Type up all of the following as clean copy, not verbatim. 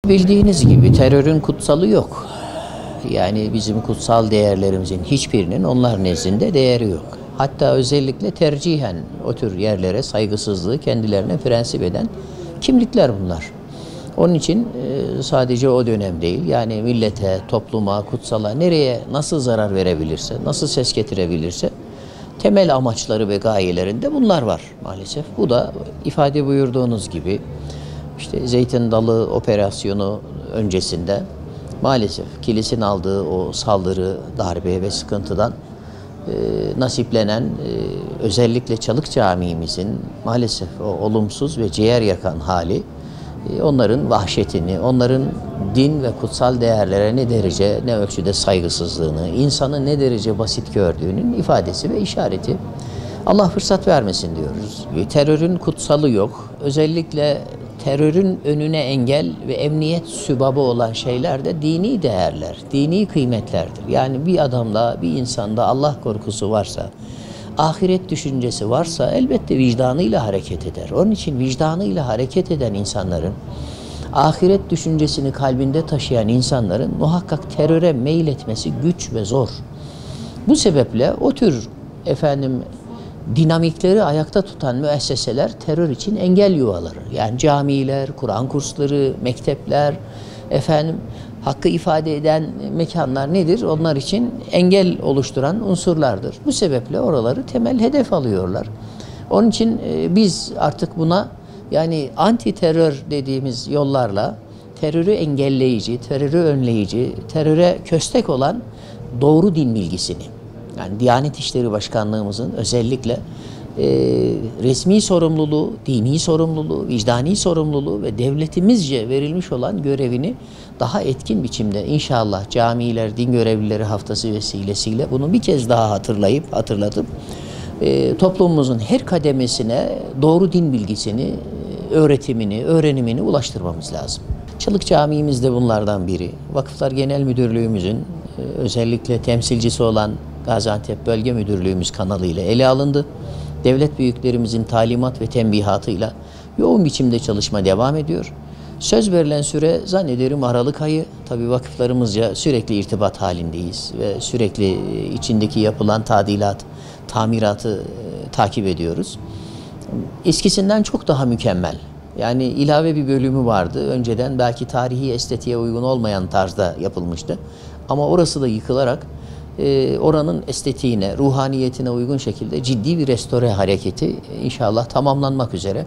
Bildiğiniz gibi terörün kutsalı yok. Yani bizim kutsal değerlerimizin hiçbirinin onlar nezdinde değeri yok. Hatta özellikle tercihen o tür yerlere saygısızlığı kendilerine prensip eden kimlikler bunlar. Onun için sadece o dönem değil, yani millete, topluma, kutsala nereye nasıl zarar verebilirse, nasıl ses getirebilirse temel amaçları ve gayelerinde bunlar var maalesef. Bu da ifade buyurduğunuz gibi işte Zeytin Dalı operasyonu öncesinde maalesef kilisin aldığı o saldırı, darbe ve sıkıntıdan nasiplenen özellikle Çalık Camii'mizin maalesef o olumsuz ve ciğer yakan hali onların vahşetini, onların din ve kutsal değerlere ne derece, ne ölçüde saygısızlığını, insanı ne derece basit gördüğünün ifadesi ve işareti. Allah fırsat vermesin diyoruz. Terörün kutsalı yok. Özellikle terörün önüne engel ve emniyet sübabı olan şeyler de dini değerler, dini kıymetlerdir. Yani bir adamda, bir insanda Allah korkusu varsa, ahiret düşüncesi varsa elbette vicdanıyla hareket eder. Onun için vicdanıyla hareket eden insanların, ahiret düşüncesini kalbinde taşıyan insanların muhakkak teröre meyletmesi güç ve zor. Bu sebeple o tür dinamikleri ayakta tutan müesseseler terör için engel yuvaları. Yani camiler, Kur'an kursları, mektepler, hakkı ifade eden mekanlar nedir? Onlar için engel oluşturan unsurlardır. Bu sebeple oraları temel hedef alıyorlar. Onun için biz artık buna yani anti terör dediğimiz yollarla terörü engelleyici, terörü önleyici, teröre köstek olan doğru din bilgisini, yani Diyanet İşleri Başkanlığımızın özellikle resmi sorumluluğu, dini sorumluluğu, vicdani sorumluluğu ve devletimizce verilmiş olan görevini daha etkin biçimde inşallah camiler, din görevlileri haftası vesilesiyle bunu bir kez daha hatırlatıp toplumumuzun her kademesine doğru din bilgisini, öğretimini, öğrenimini ulaştırmamız lazım. Çalık Camii'miz de bunlardan biri. Vakıflar Genel Müdürlüğümüzün özellikle temsilcisi olan Gaziantep Bölge Müdürlüğümüz kanalıyla ele alındı. Devlet büyüklerimizin talimat ve tembihatıyla yoğun biçimde çalışma devam ediyor. Söz verilen süre zannederim Aralık ayı. Tabii vakıflarımızca sürekli irtibat halindeyiz ve sürekli içindeki yapılan tamiratı takip ediyoruz. Eskisinden çok daha mükemmel. Yani ilave bir bölümü vardı. Önceden belki tarihi estetiğe uygun olmayan tarzda yapılmıştı. Ama orası da yıkılarak oranın estetiğine, ruhaniyetine uygun şekilde ciddi bir restore hareketi inşallah tamamlanmak üzere.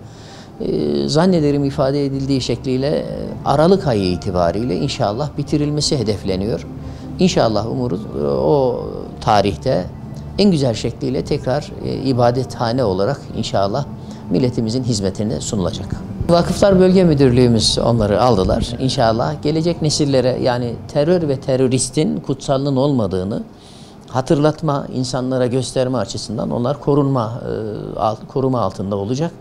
Zannederim ifade edildiği şekliyle Aralık ayı itibariyle inşallah bitirilmesi hedefleniyor. İnşallah umuruz o tarihte en güzel şekliyle tekrar ibadethane olarak inşallah milletimizin hizmetine sunulacak. Vakıflar Bölge Müdürlüğümüz onları aldılar. İnşallah gelecek nesillere yani terör ve teröristin kutsallığın olmadığını hatırlatma, insanlara gösterme açısından onlar koruma altında olacak.